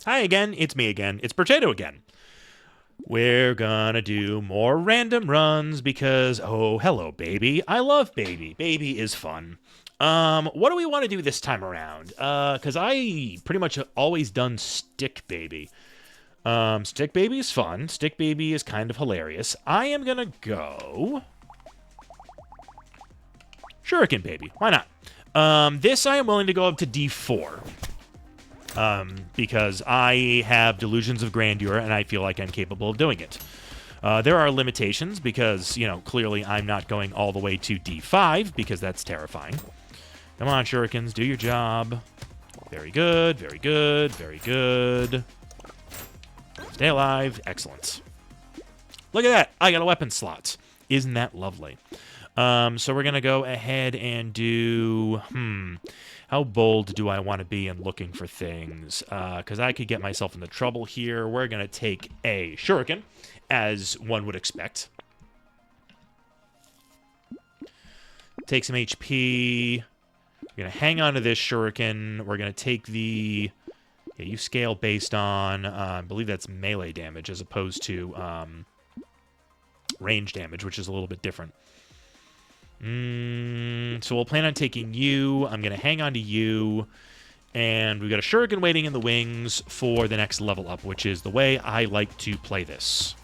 Hi again, it's me again. It's Brotato again. We're gonna do more random runs because, oh, hello, baby. I love baby. Baby is fun. What do we want to do this time around? Because I pretty much always done stick baby. Stick baby is fun. Stick baby is kind of hilarious. I am gonna go shuriken baby. Why not? This I am willing to go up to D4. Because I have delusions of grandeur and I feel like I'm capable of doing it. There are limitations because, clearly I'm not going all the way to D5 because that's terrifying. Come on, shurikens, do your job. Very good, very good, very good. Stay alive. Excellent. Look at that. I got a weapon slot. Isn't that lovely? So we're going to go ahead and do... How bold do I want to be in looking for things? Because I could get myself into trouble here. We're going to take a shuriken, as one would expect. Take some HP. We're going to hang on to this shuriken. We're going to take the... Yeah, you scale based on, I believe that's melee damage, as opposed to range damage, which is a little bit different. So we'll plan on taking you. I'm going to hang on to you. And we've got a shuriken waiting in the wings for the next level up, which is the way I like to play this.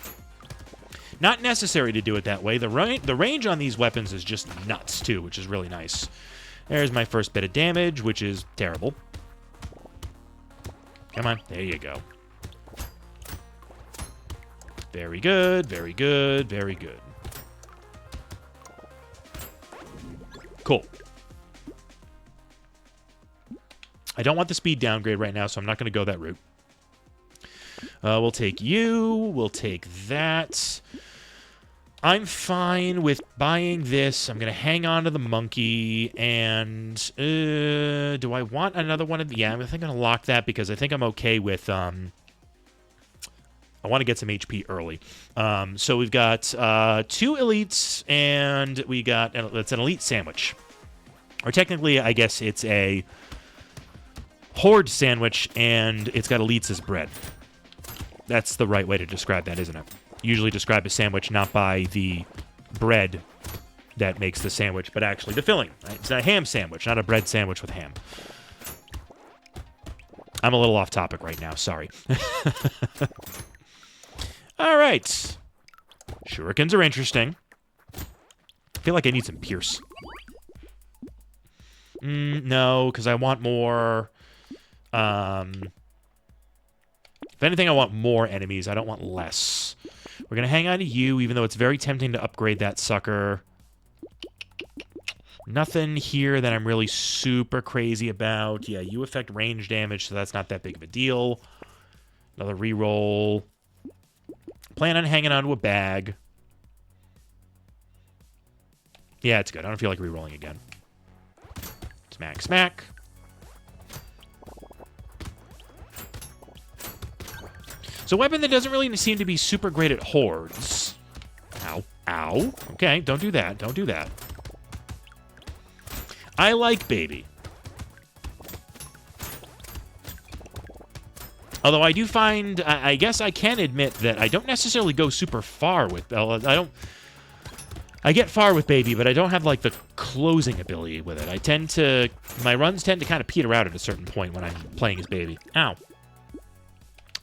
Not necessary to do it that way. The range on these weapons is just nuts, too, which is really nice. There's my first bit of damage, which is terrible. Come on. There you go. Very good, very good, very good. Cool. I don't want the speed downgrade right now, so I'm not going to go that route. We'll take you. We'll take that. I'm fine with buying this. I'm going to hang on to the monkey. And do I want another one of the... Yeah, I think I'm going to lock that because I think I'm okay with... I want to get some HP early. So we've got 2 elites, and we got... It's an elite sandwich. Or technically, I guess it's a horde sandwich, and it's got elites as bread. That's the right way to describe that, isn't it? Usually describe a sandwich not by the bread that makes the sandwich, but actually the filling. Right? It's a ham sandwich, not a bread sandwich with ham. I'm a little off topic right now. Sorry. All right. Shurikens are interesting. I feel like I need some pierce. No, because I want more... If anything, I want more enemies. I don't want less. We're going to hang on to you, even though it's very tempting to upgrade that sucker. Nothing here that I'm really super crazy about. Yeah, you affect range damage, so that's not that big of a deal. Another reroll. Plan on hanging onto a bag. Yeah, it's good. I don't feel like rerolling again. Smack, smack. So a weapon that doesn't really seem to be super great at hordes. Ow. Ow. Okay, don't do that. Don't do that. I like baby. Although I do find, I guess I can admit that I don't necessarily go super far with, I get far with baby, but I don't have, like, the closing ability with it. My runs tend to kind of peter out at a certain point when I'm playing as baby. Ow.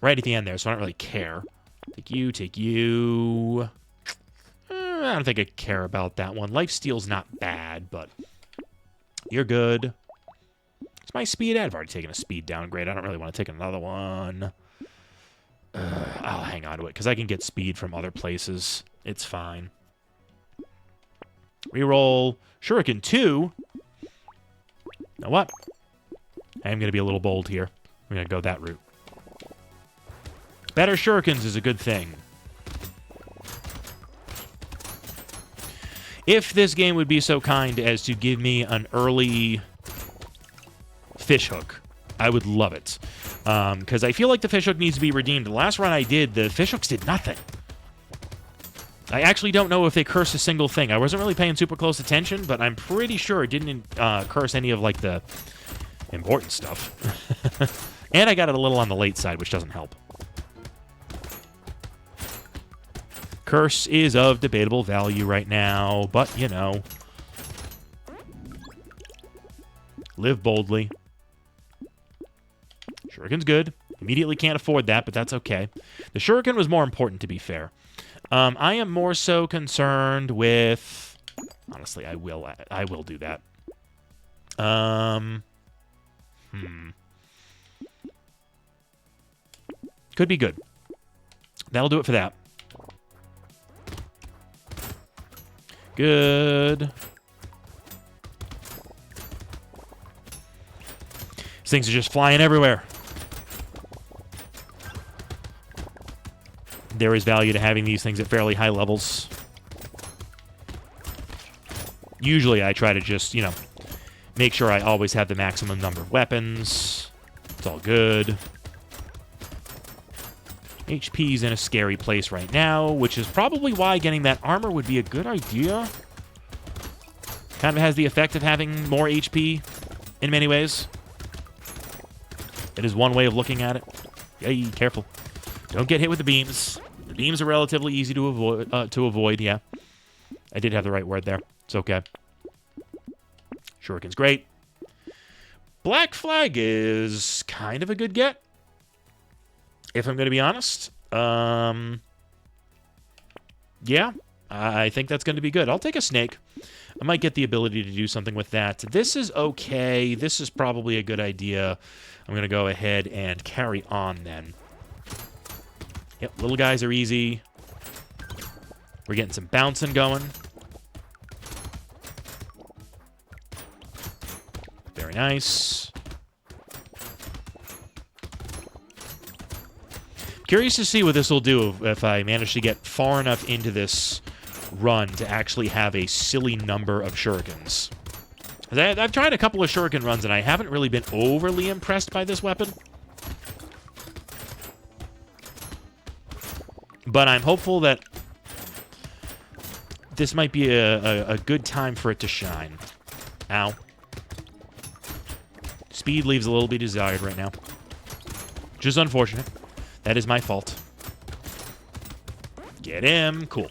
Right at the end there, so I don't really care. Take you, take you. I don't think I care about that one. Lifesteal's not bad, but you're good. It's my speed at? I've already taken a speed downgrade. I don't really want to take another one. I'll hang on to it, because I can get speed from other places. It's fine. Reroll. Shuriken 2. Now what? I'm going to be a little bold here. I'm going to go that route. Better shurikens is a good thing. If this game would be so kind as to give me an early fishhook, I would love it. Because I feel like the fishhook needs to be redeemed. The last run I did, the fishhooks did nothing. I actually don't know if they curse a single thing. I wasn't really paying super close attention, but I'm pretty sure it didn't curse any of, like, the important stuff. And I got it a little on the late side, which doesn't help. Curse is of debatable value right now, but, you know. Live boldly. Shuriken's good. Immediately can't afford that, but that's okay. The Shuriken was more important, to be fair. I am more so concerned with... Honestly, I will do that. Could be good. That'll do it for that. Good. These things are just flying everywhere. There is value to having these things at fairly high levels. Usually I try to just, you know, make sure I always have the maximum number of weapons. It's all good. HP's in a scary place right now, which is probably why getting that armor would be a good idea. Kind of has the effect of having more HP in many ways. It is one way of looking at it. Yay, careful. Don't get hit with the beams. The beams are relatively easy to avoid, yeah. I did have the right word there. It's okay. Shuriken's great. Black Flag is kind of a good get, if I'm going to be honest. Yeah, I think that's going to be good. I'll take a snake. I might get the ability to do something with that. This is okay. This is probably a good idea. I'm going to go ahead and carry on then. Yep, little guys are easy. We're getting some bouncing going. Very nice. Curious to see what this will do if I manage to get far enough into this run to actually have a silly number of shurikens. I've tried a couple of shuriken runs, and I haven't really been overly impressed by this weapon. But I'm hopeful that this might be a good time for it to shine. Ow. Speed leaves a little bit desired right now. Which is unfortunate. That is my fault. Get him. Cool.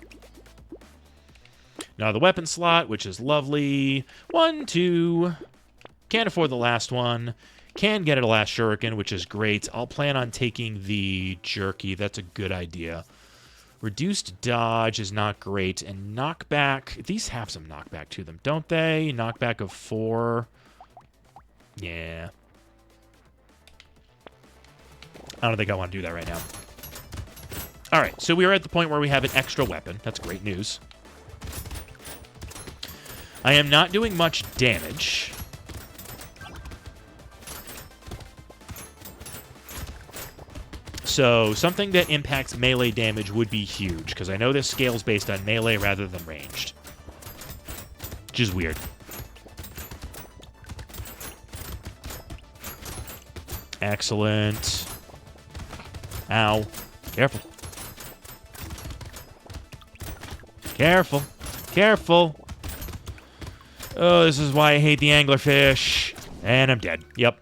Now the weapon slot, which is lovely. 1, 2. Can't afford the last one. Can get a last shuriken, which is great. I'll plan on taking the jerky. That's a good idea. Reduced dodge is not great. And knockback. These have some knockback to them, don't they? Knockback of 4. Yeah. I don't think I want to do that right now. All right, so we are at the point where we have an extra weapon. That's great news. I am not doing much damage. So something that impacts melee damage would be huge, because I know this scales based on melee rather than ranged. Which is weird. Excellent. Ow. Careful. Careful. Careful. Oh, this is why I hate the anglerfish. And I'm dead. Yep.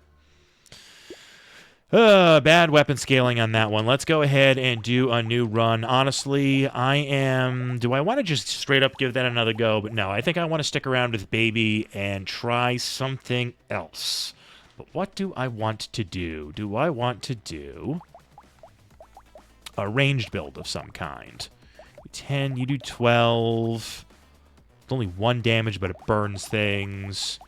Bad weapon scaling on that one. Let's go ahead and do a new run. Honestly, do I want to just straight up give that another go? But no, I think I want to stick around with Baby and try something else. But what do I want to do? Do I want to do a ranged build of some kind? 10, you do 12. It's only 1 damage, but it burns things.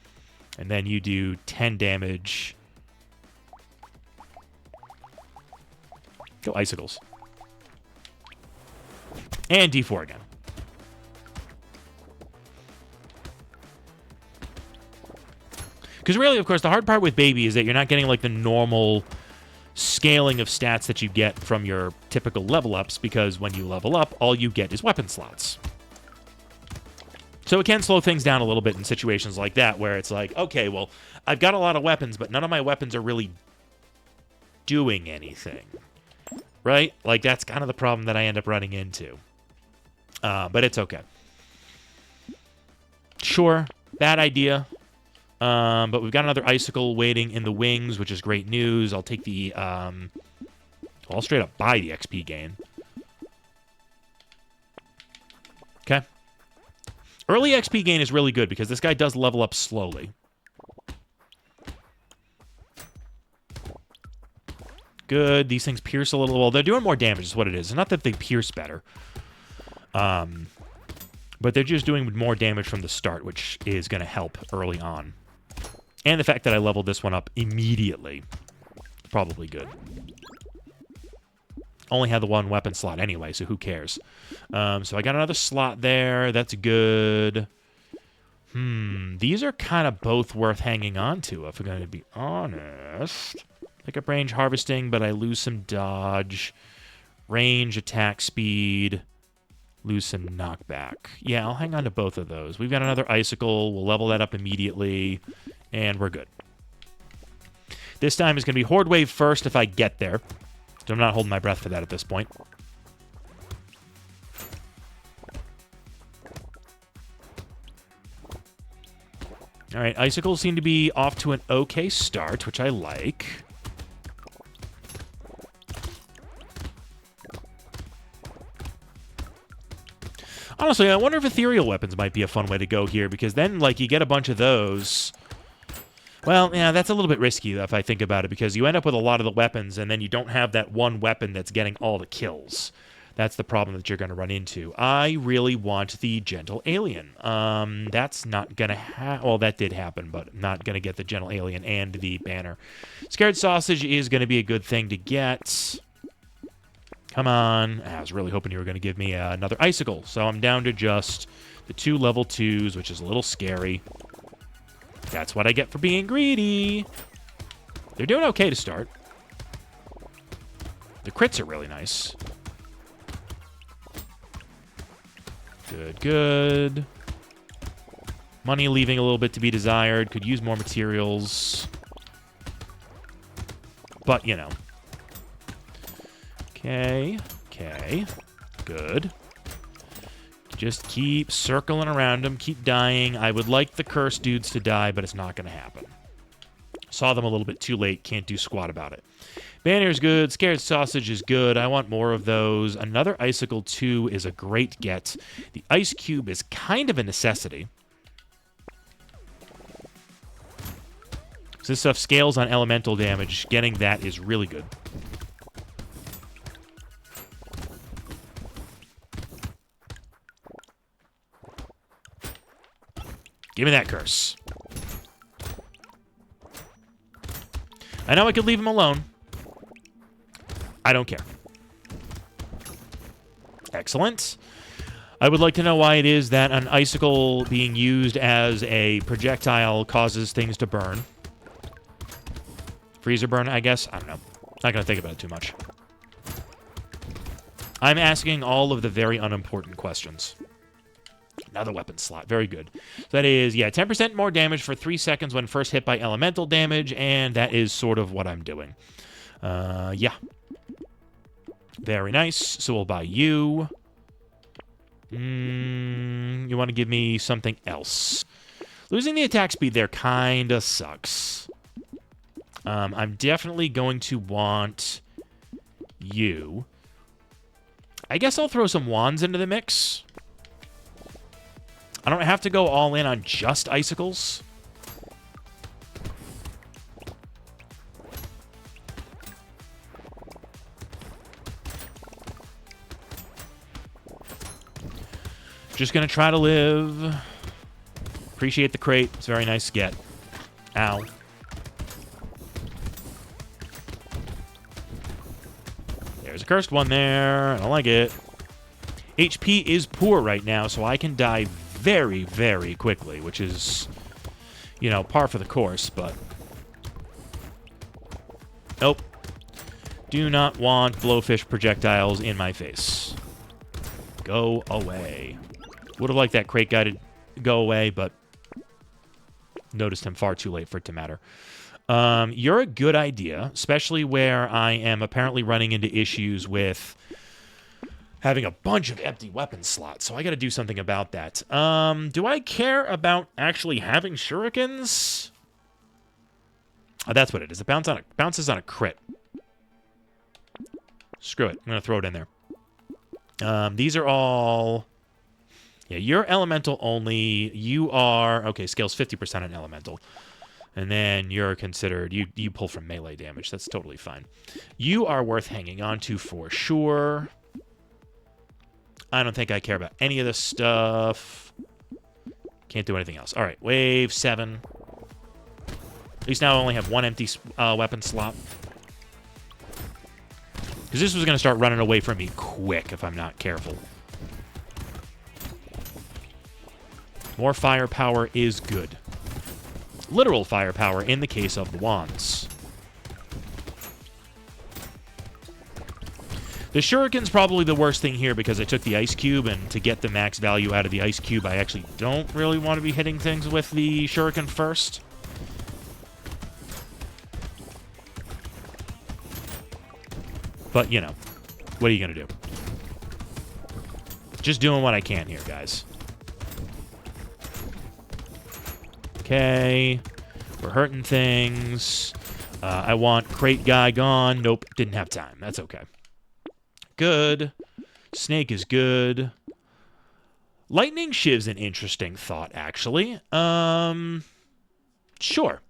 And then you do 10 damage. Go icicles. And D4 again. Because really, of course, the hard part with Baby is that you're not getting like the normal scaling of stats that you get from your typical level ups, because when you level up, all you get is weapon slots. So it can slow things down a little bit in situations like that, where it's like, okay, well, I've got a lot of weapons, but none of my weapons are really doing anything. Right? Like, that's kind of the problem that I end up running into. But it's okay. Sure, bad idea. But we've got another icicle waiting in the wings, which is great news. I'll take the... I'll straight up buy the XP gain. Okay. Early XP gain is really good because this guy does level up slowly. Good. These things pierce a little. Well, they're doing more damage is what it is. It's not that they pierce better. But they're just doing more damage from the start, which is going to help early on. And the fact that I leveled this one up immediately. Probably good. Only had the one weapon slot anyway, so who cares? So I got another slot there. That's good. These are kind of both worth hanging on to, if I'm going to be honest. Pick up range harvesting, but I lose some dodge. Range, attack speed. Lose some knockback. Yeah, I'll hang on to both of those. We've got another icicle. We'll level that up immediately, and we're good. This time is going to be Horde Wave first if I get there. So I'm not holding my breath for that at this point. All right, icicles seem to be off to an okay start, which I like. Honestly, I wonder if ethereal weapons might be a fun way to go here, because then, like, you get a bunch of those. Well, yeah, that's a little bit risky if I think about it, because you end up with a lot of the weapons, and then you don't have that one weapon that's getting all the kills. That's the problem that you're going to run into. I really want the Gentle Alien. That's not going to happen. Well, that did happen, but not going to get the Gentle Alien and the banner. Scared Sausage is going to be a good thing to get. Come on. I was really hoping you were going to give me another icicle. So I'm down to just the 2 level 2s, which is a little scary. That's what I get for being greedy. They're doing okay to start. The crits are really nice. Good, good. Money leaving a little bit to be desired. Could use more materials. But, you know. Okay, okay. Good. Just keep circling around them, keep dying. I would like the cursed dudes to die, but it's not going to happen. Saw them a little bit too late, can't do squat about it. Banner's good, Scared Sausage is good. I want more of those. Another Icicle 2 is a great get. The Ice Cube is kind of a necessity. So this stuff scales on elemental damage. Getting that is really good. Give me that curse. I know I could leave him alone. I don't care. Excellent. I would like to know why it is that an icicle being used as a projectile causes things to burn. Freezer burn, I guess? I don't know. Not going to think about it too much. I'm asking all of the very unimportant questions. Another weapon slot. Very good. So that is, yeah, 10% more damage for 3 seconds when first hit by elemental damage, and that is sort of what I'm doing. Yeah. Very nice. So we'll buy you. You want to give me something else. Losing the attack speed there kind of sucks. I'm definitely going to want you. I guess I'll throw some wands into the mix. I don't have to go all in on just icicles. Just gonna try to live. Appreciate the crate. It's a very nice get. Ow. There's a cursed one there. I don't like it. HP is poor right now, so I can die very, very quickly, which is, you know, par for the course, but... Nope. Do not want blowfish projectiles in my face. Go away. Would have liked that crate guy to go away, but noticed him far too late for it to matter. You're a good idea, especially where I am apparently running into issues with having a bunch of empty weapon slots, so I gotta do something about that. Do I care about actually having shurikens? Oh, that's what it is. It bounces on a crit. Screw it. I'm going to throw it in there. These are all... Yeah, you're elemental only. You are... Okay, scale's 50% on elemental. And then you're considered... You pull from melee damage. That's totally fine. You are worth hanging on to for sure. I don't think I care about any of this stuff. Can't do anything else. All right, wave 7. At least now I only have one empty weapon slot. Because this was going to start running away from me quick if I'm not careful. More firepower is good. Literal firepower in the case of the wands. The shuriken's probably the worst thing here because I took the ice cube, and to get the max value out of the ice cube, I actually don't really want to be hitting things with the shuriken first. But, you know, what are you going to do? Just doing what I can here, guys. Okay. We're hurting things. I want crate guy gone. Nope, didn't have time. That's okay. Good. Snake is good. Lightning shiv's an interesting thought, actually. Sure.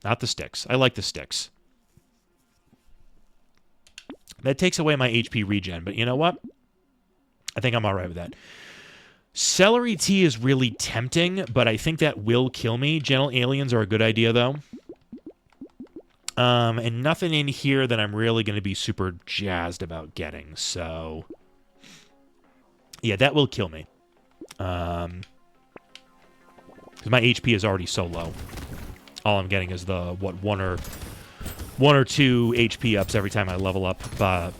Not the sticks. I like the sticks. That takes away my HP regen, but you know what? I think I'm all right with that. Celery tea is really tempting, but I think that will kill me. Gentle aliens are a good idea, though. And nothing in here that I'm really going to be super jazzed about getting, so... Yeah, that will kill me. Because my HP is already so low. All I'm getting is the, what, one or two HP ups every time I level up,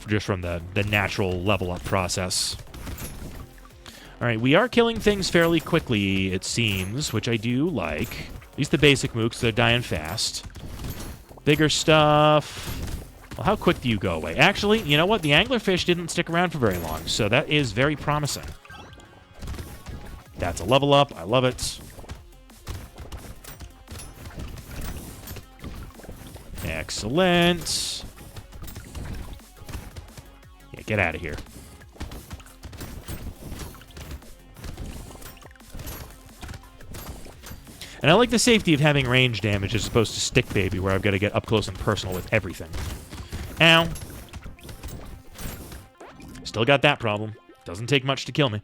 just from the natural level up process. Alright, we are killing things fairly quickly, it seems, which I do like. At least the basic mooks, they're dying fast. Bigger stuff. Well, how quick do you go away? Actually, you know what? The anglerfish didn't stick around for very long, so that is very promising. That's a level up. I love it. Excellent. Yeah, get out of here. And I like the safety of having range damage as opposed to stick baby, where I've got to get up close and personal with everything. Ow. Still got that problem. Doesn't take much to kill me.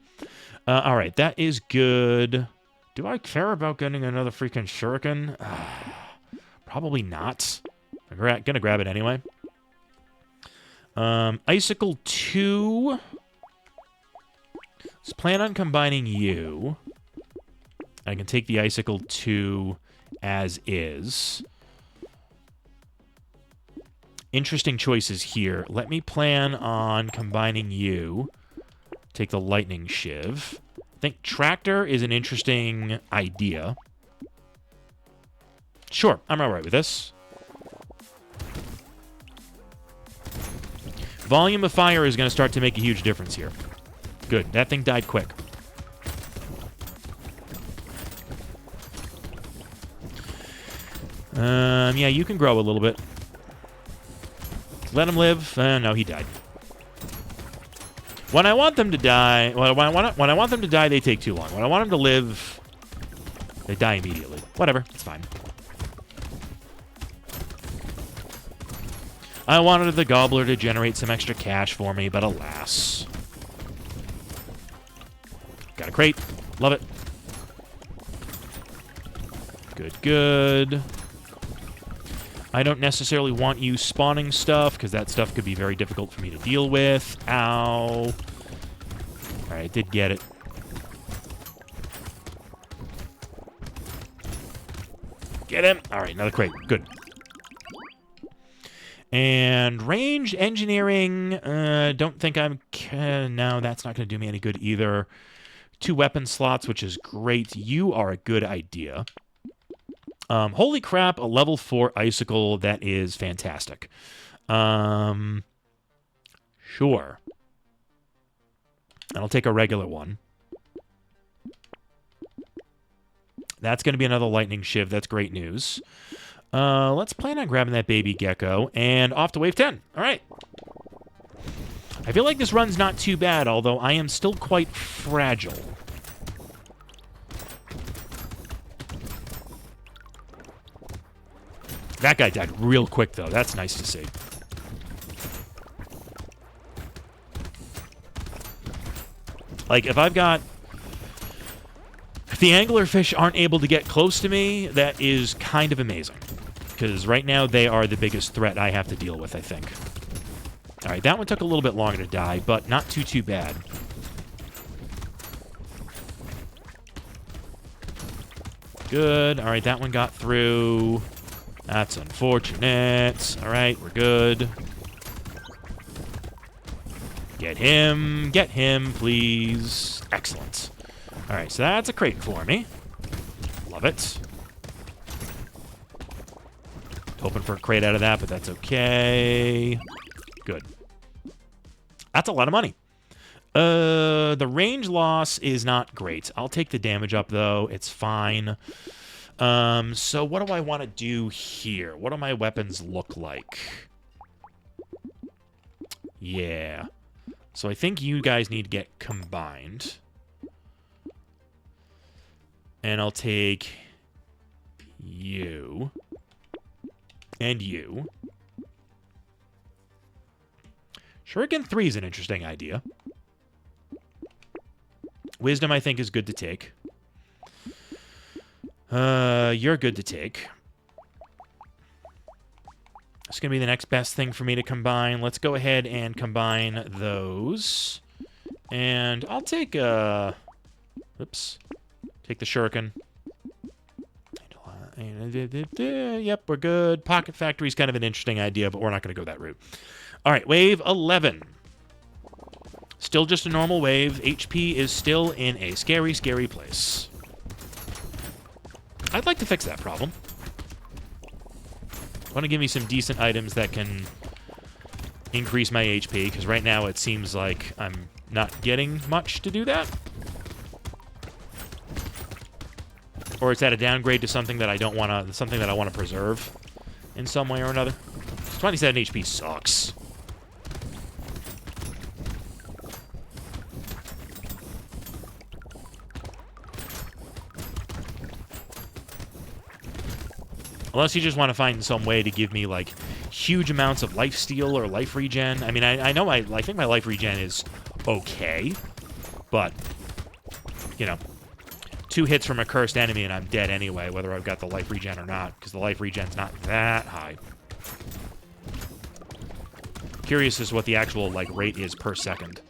All right, that is good. Do I care about getting another freaking shuriken? Probably not. I'm gonna grab it anyway. Icicle 2. Let's plan on combining you. I can take the Icicle 2 as is. Interesting choices here. Let me plan on combining you. Take the Lightning Shiv. I think Tractor is an interesting idea. Sure, I'm alright with this. Volume of fire is going to start to make a huge difference here. Good. That thing died quick. Yeah, you can grow a little bit. Let him live. No, he died. When I want them to die, when I want them to die, they take too long. When I want them to live, they die immediately. Whatever, it's fine. I wanted the gobbler to generate some extra cash for me, but alas. Got a crate. Love it. Good, good. I don't necessarily want you spawning stuff, because that stuff could be very difficult for me to deal with. Ow. Alright, did get it. Get him! Alright, another crate. Good. And range engineering, don't think I'm... no, that's not going to do me any good either. 2 weapon slots, which is great. You are a good idea. Holy crap, a level 4 icicle. That is fantastic. Sure. And I'll take a regular one. That's going to be another lightning shiv. That's great news. Let's plan on grabbing that baby gecko and off to wave 10. All right. I feel like this run's not too bad, although I am still quite fragile. That guy died real quick, though. That's nice to see. Like, if the anglerfish aren't able to get close to me, that is kind of amazing. Because right now, they are the biggest threat I have to deal with, I think. All right, that one took a little bit longer to die, but not too bad. Good. All right, that one got through. That's unfortunate. All right, we're good. Get him, please. Excellent. All right, so that's a crate for me. Love it. Hoping for a crate out of that, but that's okay. Good. That's a lot of money. The range loss is not great. I'll take the damage up, though. It's fine. So what do I want to do here? What do my weapons look like? Yeah. So I think you guys need to get combined. And I'll take you. And you. Shuriken 3 is an interesting idea. Wisdom, I think, is good to take. You're good to take. It's going to be the next best thing for me to combine. Let's go ahead and combine those. And I'll take, oops. Take the Shuriken. Yep, we're good. Pocket Factory is kind of an interesting idea, but we're not going to go that route. All right, wave 11. Still just a normal wave. HP is still in a scary, scary place. I'd like to fix that problem. Want to give me some decent items that can increase my HP, because right now it seems like I'm not getting much to do that. Or it's at a downgrade to something that I don't want to, something that I want to preserve in some way or another. 27 HP sucks. Unless you just want to find some way to give me, like, huge amounts of life steal or life regen. I mean, I know I think my life regen is okay. But, you know, 2 hits from a cursed enemy and I'm dead anyway, whether I've got the life regen or not, because the life regen's not that high. Curious as to what the actual, like, rate is per second.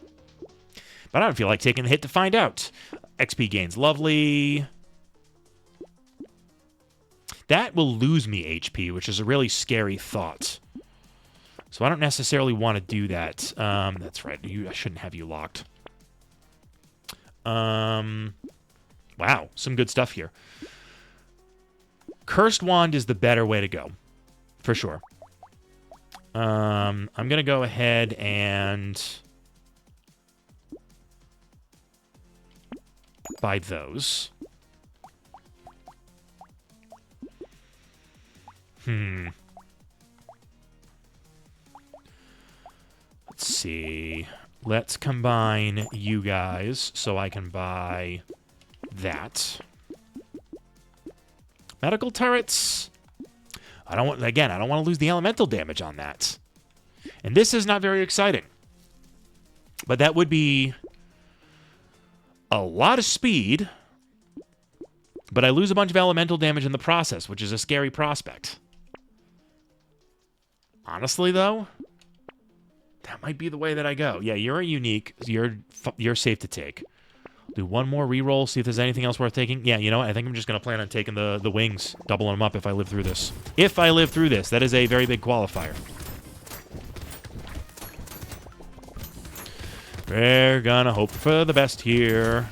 But I don't feel like taking the hit to find out. XP gains, lovely. That will lose me HP, which is a really scary thought. So I don't necessarily want to do that. That's right. I shouldn't have you locked. Wow, some good stuff here. Cursed Wand is the better way to go, for sure. I'm going to go ahead and buy those. Let's see. Let's combine you guys so I can buy that. Medical turrets. I don't want to lose the elemental damage on that. And this is not very exciting. But that would be a lot of speed. But I lose a bunch of elemental damage in the process, which is a scary prospect. Honestly, though, that might be the way that I go. Yeah, you're a unique. You're safe to take. Do one more reroll, see if there's anything else worth taking. Yeah, you know what? I think I'm just going to plan on taking the wings, doubling them up if I live through this. If I live through this, that is a very big qualifier. We're going to hope for the best here.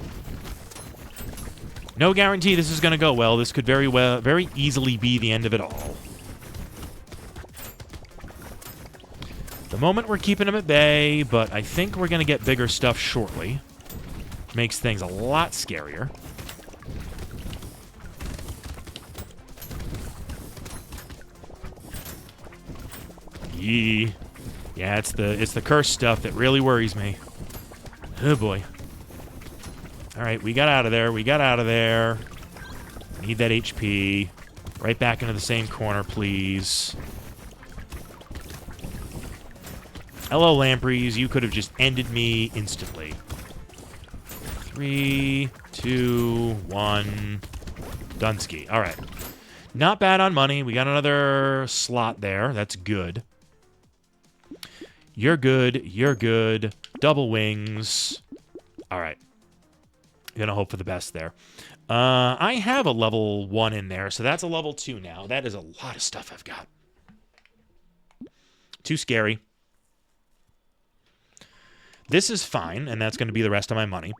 No guarantee this is going to go well. This could very easily be the end of it all. The moment we're keeping them at bay, but I think we're going to get bigger stuff shortly. Makes things a lot scarier. Yee. Yeah, it's the curse stuff that really worries me. Oh, boy. All right, we got out of there. We got out of there. Need that HP. Right back into the same corner, please. Hello, Lampreys. You could have just ended me instantly. 3, 2, 1. Dunsky. All right. Not bad on money. We got another slot there. That's good. You're good. You're good. Double wings. All right. Gonna hope for the best there. I have a level 1 in there, so that's a level 2 now. That is a lot of stuff I've got. Too scary. This is fine, and that's going to be the rest of my money.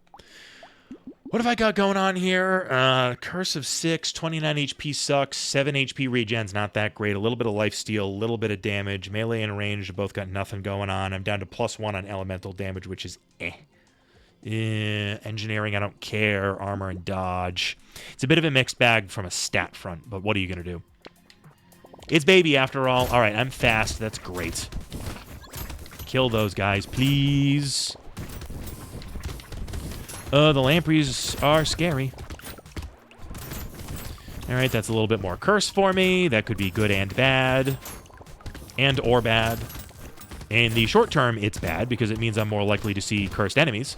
What have I got going on here? Curse of 6, 29 HP sucks, 7 HP regen's not that great, a little bit of lifesteal, a little bit of damage. Melee and range both got nothing going on. I'm down to +1 on elemental damage, which is engineering, I don't care. Armor and dodge. It's a bit of a mixed bag from a stat front, but what are you going to do? It's baby after all. All right, I'm fast. That's great. Kill those guys, please. The lampreys are scary. All right, that's a little bit more curse for me. That could be good and bad. And or bad. In the short term, it's bad because it means I'm more likely to see cursed enemies.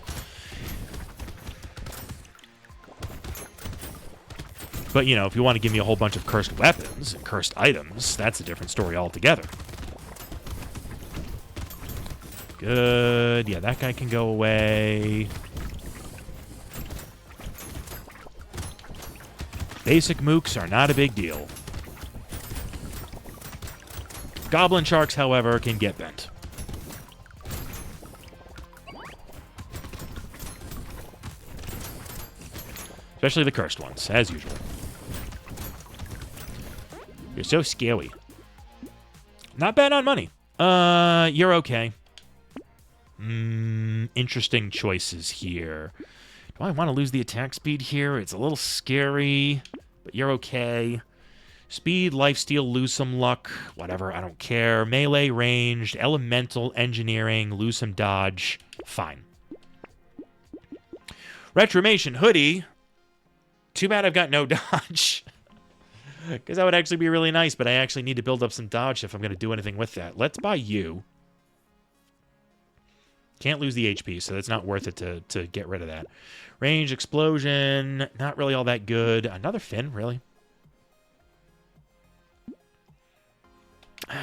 But, you know, if you want to give me a whole bunch of cursed weapons and cursed items, that's a different story altogether. Good. Yeah, that guy can go away. Basic mooks are not a big deal. Goblin sharks, however, can get bent. Especially the cursed ones, as usual. You're so scary. Not bad on money. You're okay. Interesting choices here. Do I want to lose the attack speed here? It's a little scary, but you're okay. Speed, lifesteal, lose some luck. Whatever, I don't care. Melee, ranged, elemental, engineering, lose some dodge. Fine. Retromation, hoodie. Too bad I've got no dodge. Because that would actually be really nice, but I actually need to build up some dodge if I'm going to do anything with that. Let's buy you. Can't lose the HP, so that's not worth it to get rid of that. Range, explosion, not really all that good. Another fin, really?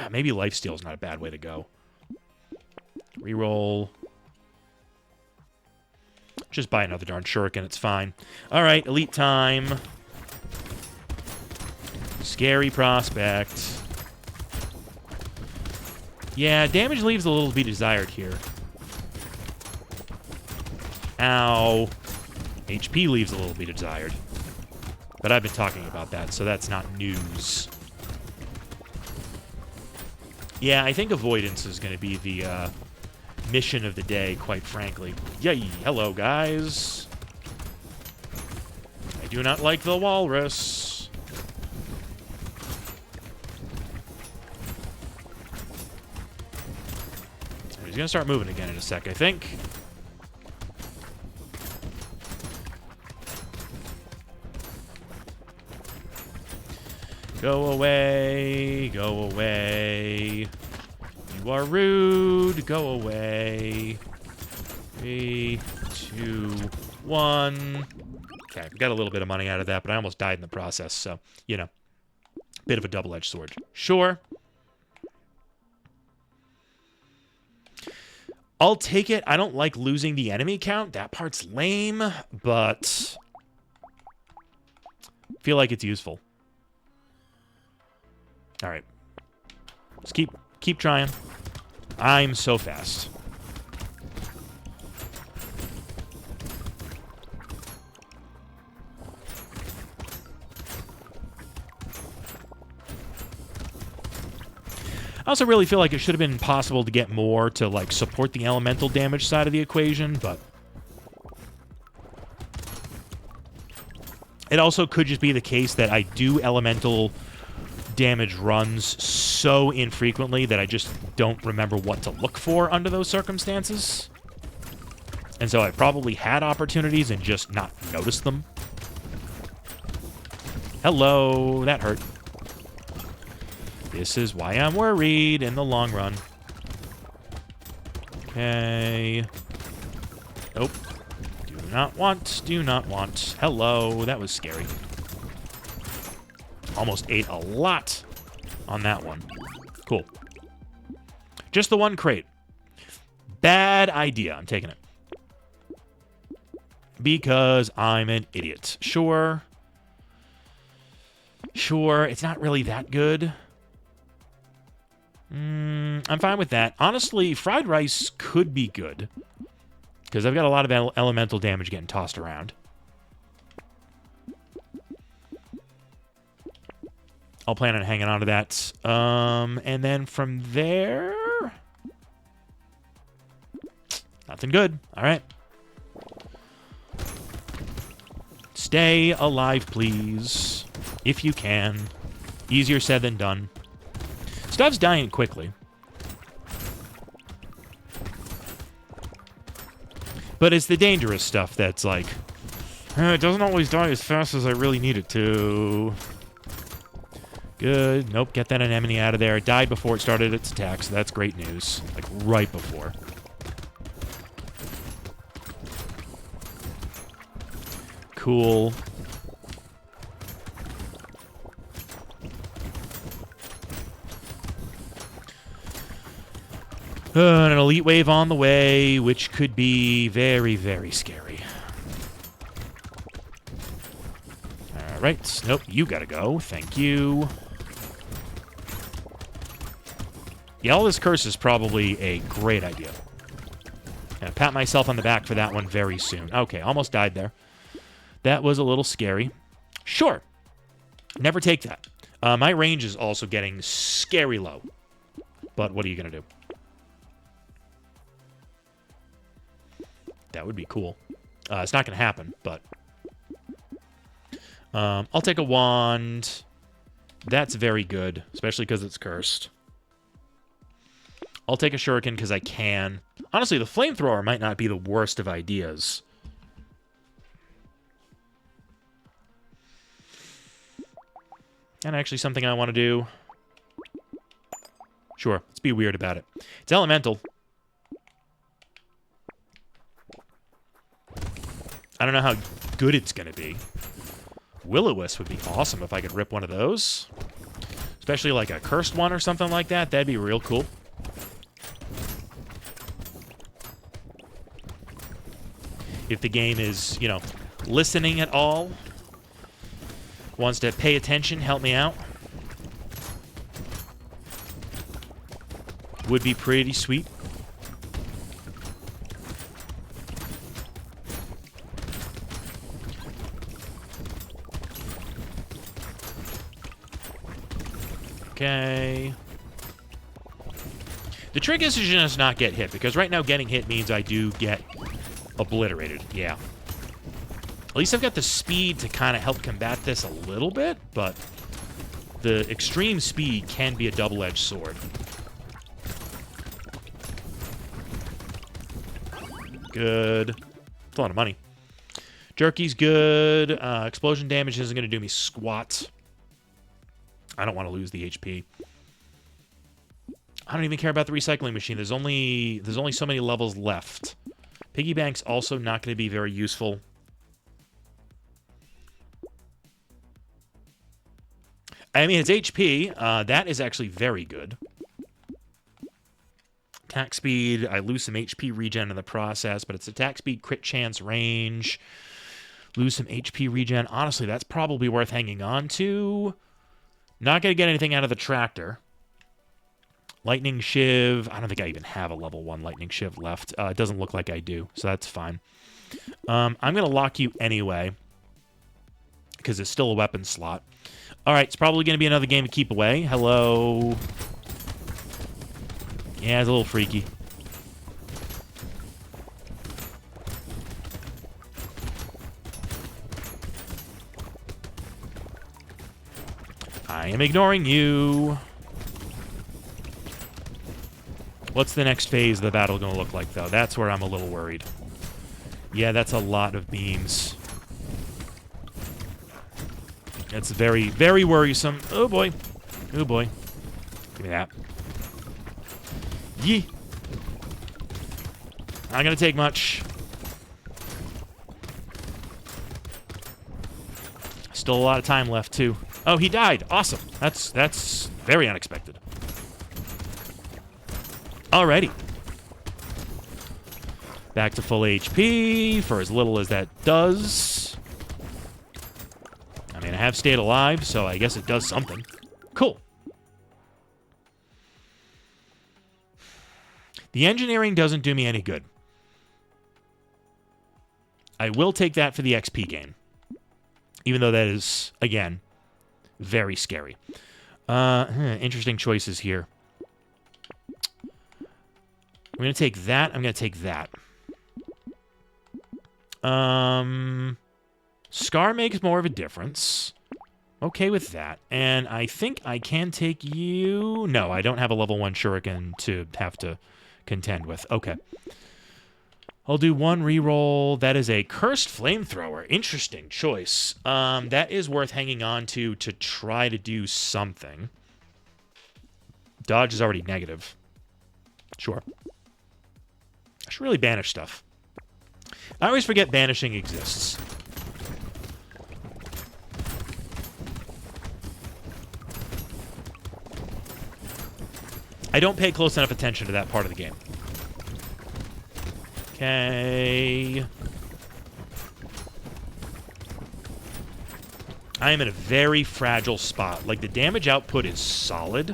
Maybe lifesteal is not a bad way to go. Reroll. Just buy another darn shuriken, it's fine. All right, elite time. Scary prospect. Yeah, damage leaves a little to be desired here. Ow. HP leaves a little to be desired. But I've been talking about that, so that's not news. Yeah, I think avoidance is going to be the mission of the day, quite frankly. Yay, hello, guys. I do not like the walrus. He's going to start moving again in a sec, I think. Go away, go away. You are rude, go away. 3, 2, 1. Okay, we got a little bit of money out of that, but I almost died in the process, so, you know. Bit of a double-edged sword. Sure. I'll take it. I don't like losing the enemy count. That part's lame, but I feel like it's useful. All right. Just keep trying. I'm so fast. I also really feel like it should have been possible to get more to, like, support the elemental damage side of the equation, but it also could just be the case that I do elemental damage runs so infrequently that I just don't remember what to look for under those circumstances. And so I've probably had opportunities and just not noticed them. Hello, that hurt. This is why I'm worried in the long run. Okay. Nope. Do not want, do not want. Hello, that was scary. Almost ate a lot on that one. Cool. Just the one crate. Bad idea. I'm taking it. Because I'm an idiot. Sure. Sure, it's not really that good. I'm fine with that. Honestly, fried rice could be good. Because I've got a lot of elemental damage getting tossed around. I'll plan on hanging on to that. And then from there... nothing good. All right. Stay alive, please. If you can. Easier said than done. Stuff's dying quickly. But it's the dangerous stuff that's like... it doesn't always die as fast as I really need it to. Good. Nope, get that anemone out of there. It died before it started its attack, so that's great news. Like, right before. Cool. An elite wave on the way, which could be very, very scary. Alright. Nope, you gotta go. Thank you. Yeah, all this curse is probably a great idea. Gonna pat myself on the back for that one very soon. Okay, almost died there. That was a little scary. Sure. Never take that. My range is also getting scary low. But what are you gonna do? That would be cool. It's not going to happen, but... I'll take a wand. That's very good, especially because it's cursed. I'll take a shuriken because I can. Honestly, the flamethrower might not be the worst of ideas. And actually something I want to do. Sure, let's be weird about it. It's elemental. I don't know how good it's going to be. Will-O-Wisp would be awesome if I could rip one of those. Especially like a cursed one or something like that. That'd be real cool. If the game is, you know, listening at all, wants to pay attention, help me out. Would be pretty sweet. Okay. The trick is to just not get hit, because right now getting hit means I do get obliterated. Yeah. At least I've got the speed to kind of help combat this a little bit, but the extreme speed can be a double-edged sword. Good. That's a lot of money. Jerky's good. Explosion damage isn't going to do me squat. I don't want to lose the HP. I don't even care about the recycling machine. There's only so many levels left. Piggy bank's also not going to be very useful. I mean, it's HP. That is actually very good. Attack speed. I lose some HP regen in the process, but it's attack speed, crit chance, range. Lose some HP regen. Honestly, that's probably worth hanging on to. Not going to get anything out of the tractor. Lightning Shiv. I don't think I even have a level 1 Lightning Shiv left. It doesn't look like I do, so that's fine. I'm going to lock you anyway, because it's still a weapon slot. All right, it's probably going to be another game of keep away. Hello. Yeah, it's a little freaky. I am ignoring you. What's the next phase of the battle going to look like, though? That's where I'm a little worried. Yeah, that's a lot of beams. It's very, very worrisome. Oh, boy. Oh, boy. Give me that. Yee. Not going to take much. Still a lot of time left, too. Oh, he died. Awesome. That's very unexpected. Alrighty. Back to full HP for as little as that does. I mean, I have stayed alive, so I guess it does something. Cool. The engineering doesn't do me any good. I will take that for the XP gain. Even though that is, again, very scary. Interesting choices here. I'm going to take that. I'm going to take that. Scar makes more of a difference. Okay with that. And I think I can take you. No, I don't have a level 1 shuriken to have to contend with. Okay. I'll do one reroll. That is a cursed flamethrower. Interesting choice. That is worth hanging on to try to do something. Dodge is already negative. Sure. I should really banish stuff. I always forget banishing exists. I don't pay close enough attention to that part of the game. Okay. I am in a very fragile spot. Like, the damage output is solid,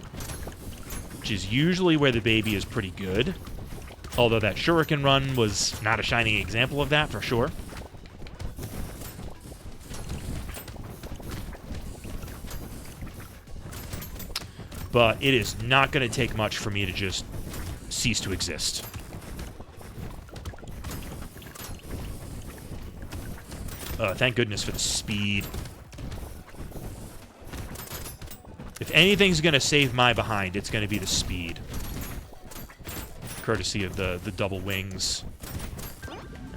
which is usually where the baby is pretty good. Although that shuriken run was not a shining example of that, for sure. But it is not going to take much for me to just cease to exist. Thank goodness for the speed. If anything's going to save my behind, it's going to be the speed. Courtesy of the double wings.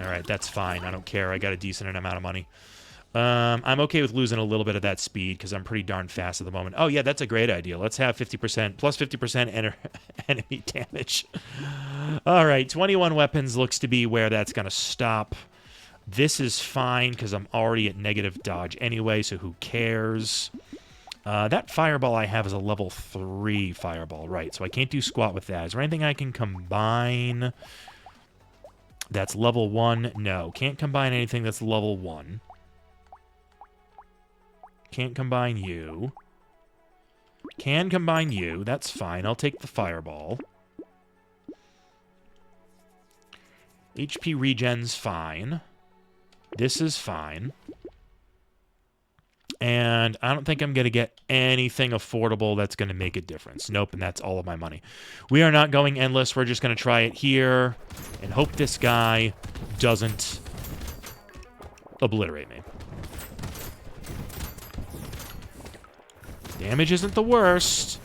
Alright, that's fine. I don't care. I got a decent amount of money. I'm okay with losing a little bit of that speed because I'm pretty darn fast at the moment. Oh, yeah, that's a great idea. Let's have 50%, plus 50% enemy damage. All right, 21 weapons looks to be where that's going to stop. This is fine because I'm already at negative dodge anyway, so who cares? That fireball I have is a level 3 fireball, right, so I can't do squat with that. Is there anything I can combine that's level 1? No, can't combine anything that's level 1. Can't combine you. Can combine you. That's fine. I'll take the fireball. HP regen's fine. This is fine. And I don't think I'm going to get anything affordable that's going to make a difference. Nope, and that's all of my money. We are not going endless. We're just going to try it here and hope this guy doesn't obliterate me. Damage isn't the worst,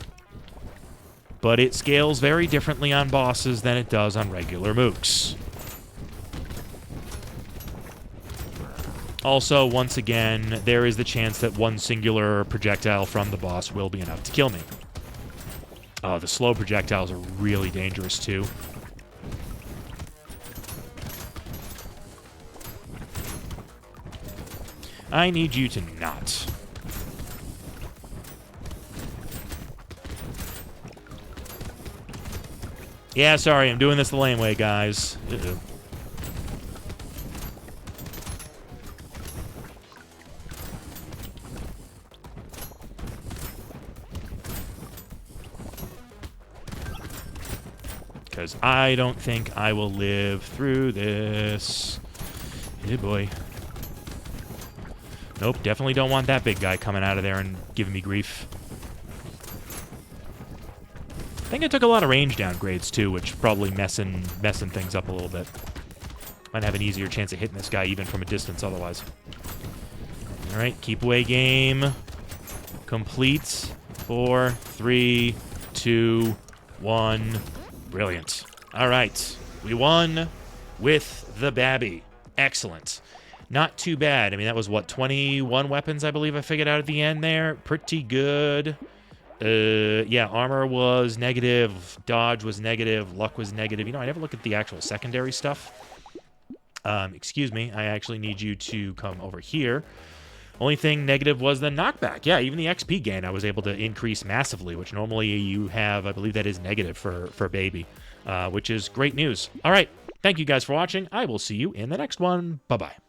but it scales very differently on bosses than it does on regular mooks. Also, once again, there is the chance that one singular projectile from the boss will be enough to kill me. Oh, the slow projectiles are really dangerous, too. I need you to not. Yeah, sorry, I'm doing this the lame way, guys. Uh-oh. Because I don't think I will live through this. Hey, boy. Nope, definitely don't want that big guy coming out of there and giving me grief. I think I took a lot of range downgrades, too, which probably messing things up a little bit. Might have an easier chance of hitting this guy even from a distance otherwise. Alright, keep away game. Complete. 4, 3, 2, 1. Brilliant. All right. We won with the Babby. Excellent. Not too bad. I mean, that was, what, 21 weapons, I believe I figured out at the end there. Pretty good. Yeah, armor was negative. Dodge was negative. Luck was negative. You know, I never look at the actual secondary stuff. Excuse me. I actually need you to come over here. Only thing negative was the knockback. Yeah, even the XP gain I was able to increase massively, which normally you have, I believe that is negative for Baby, which is great news. All right. Thank you guys for watching. I will see you in the next one. Bye-bye.